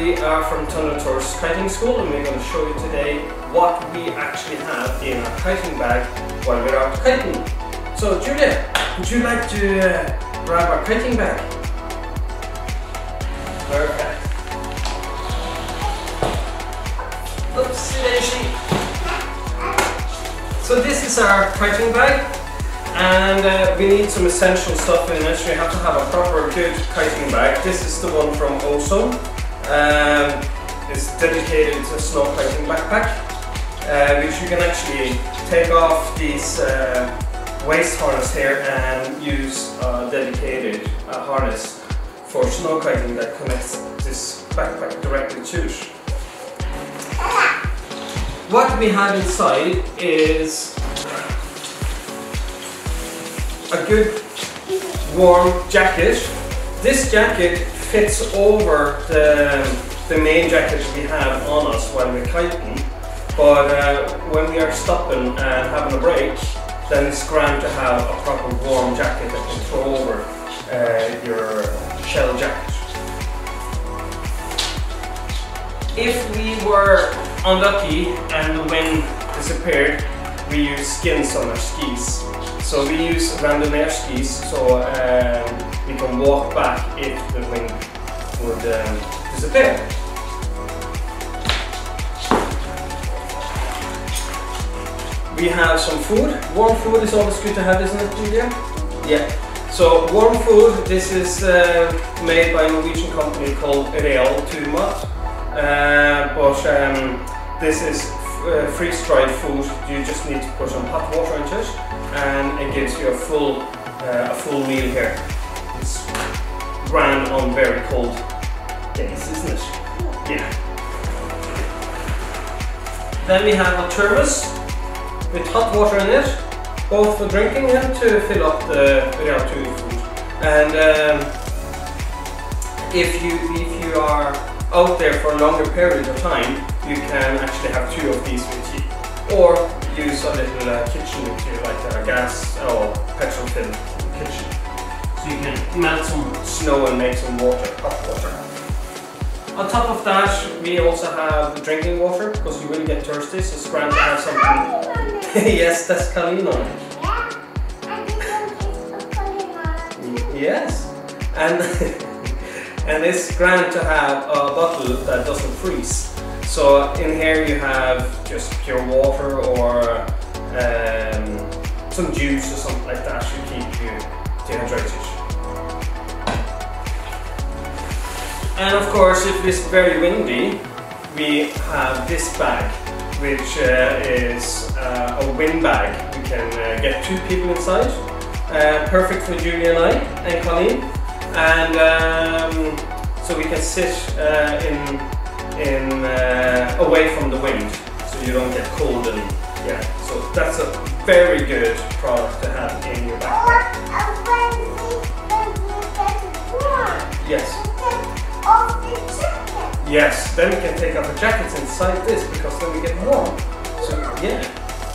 we are from Tundra Tours Kiting School, and we're going to show you today what we actually have in our kiting bag while we're out kiting. So Julia, would you like to grab our kiting bag? Perfect. Oopsie daisy. So this is our kiting bag, and we need some essential stuff in it. We have to have a proper good kiting bag. This is the one from Ozone. It's dedicated to snow kiting backpack, which you can actually take off these waist harness here and use a dedicated harness for snow kiting that connects this backpack directly to it. What we have inside is a good warm jacket. This jacket fits over the main jacket we have on us while we're kiting, but when we are stopping and having a break, then it's grand to have a proper warm jacket that can throw over your shell jacket. If we were unlucky and the wind disappeared, we use skins on our skis. So we use randonneur skis, so we can walk back if the wind would disappear. We have some food. Warm food is always good to have, isn't it, Julia? Yeah. So warm food, this is made by a Norwegian company called Real Turmat. This is freeze-dried food. You just need to put some hot water into it, and it gives you a full meal here. It's grand on very cold days, isn't it? Yeah. Then we have a thermos with hot water in it, both for drinking and to fill up the Real Turmat food. And if you are out there for a longer period of time, you can actually have 2 of these with you, or use a little kitchen with you, like a gas or petrol filled kitchen. So you can melt some snow and make some water, hot water. On top of that, we also have drinking water, because you will get thirsty, so it's grand to have something. Yes, that's Colleen on it. Yes, and and it's grand to have a bottle that doesn't freeze. So in here you have just pure water or some juice or something like that to keep you dehydrated. And of course, if it's very windy, we have this bag, which is a wind bag. We can get 2 people inside. Perfect for Julia and I and Colleen. And so we can sit away from the wind, so you don't get cold. And yeah, so that's a very good product to have in your backpack. Yes. Yes, then we can take off the jackets inside this, because then we get warm. So yeah,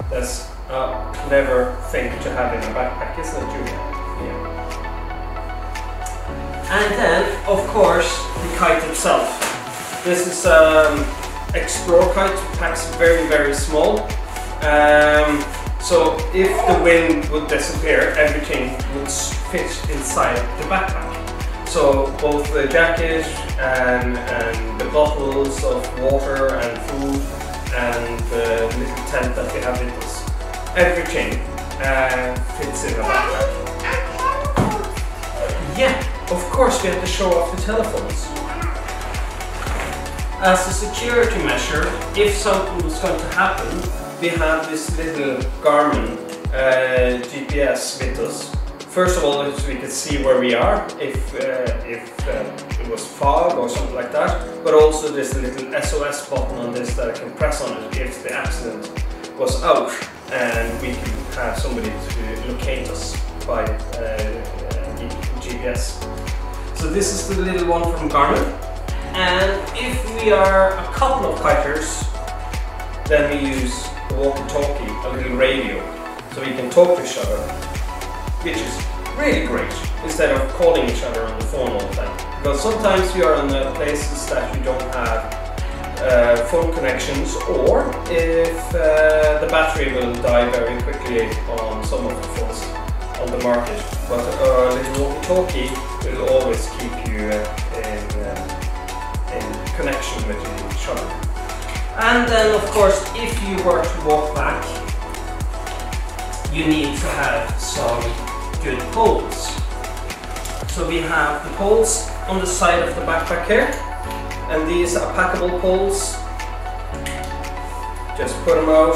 that's a clever thing to have in a backpack, isn't it, Julia? Yeah. And then, of course, the kite itself. This is Explore kite, packs very, very small. So if the wind would disappear, everything would fit inside the backpack. So both the jacket and the bottles of water and food and the little tent that we have with us, everything fits in the backpack. Yeah, of course we have to show off the telephones. As a security measure, if something was going to happen, we have this little Garmin GPS with us. First of all, so we can see where we are if it was fog or something like that, but also there's a little SOS button on this that I can press on it if the accident was out, and we can have somebody to locate us by GPS. So this is the little one from Garmin, and if we are a couple of kiters, then we use the walkie-talkie, a little radio, so we can talk to each other, which is really great, instead of calling each other on the phone all the time. because sometimes you are in places that you don't have phone connections, or if the battery will die very quickly on some of the phones on the market. But a little walkie-talkie will always keep you in connection with each other. And then of course, if you were to walk back, you need to have some good poles. So we have the poles on the side of the backpack here, and these are packable poles. Just put them out,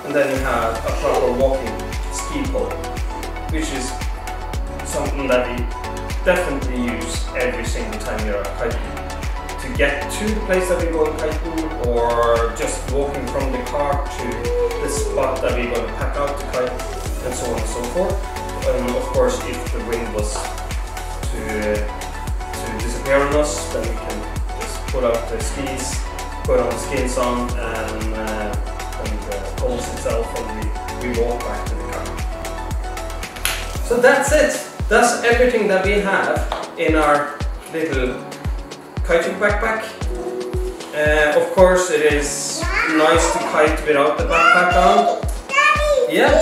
and then you have a proper walking ski pole, which is something that we definitely use every single time you're kiting. To get to the place that we're going kiting, or just walking from the car to the spot that we're going to pack out the kite, and so on and so forth. And of course, if the wind was to disappear on us, then we can just put out the skis, put on the skins on, and the poles itself, and we walk back to the car. So that's it. That's everything that we have in our little kiting backpack. Of course, it is nice to kite without the backpack on. Yeah,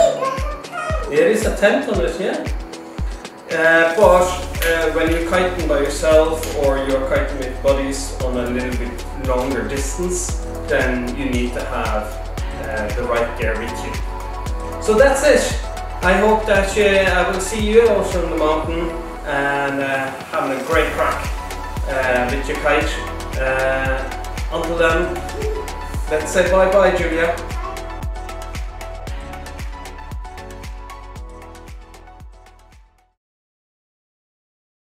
there is a tent on it, yeah. But when you're kiting by yourself, or you're kiting with buddies on a little bit longer distance, then you need to have the right gear with you. So that's it. I hope that I will see you out on the mountain and having a great crack with your kite. Until then, let's say bye bye, Julia.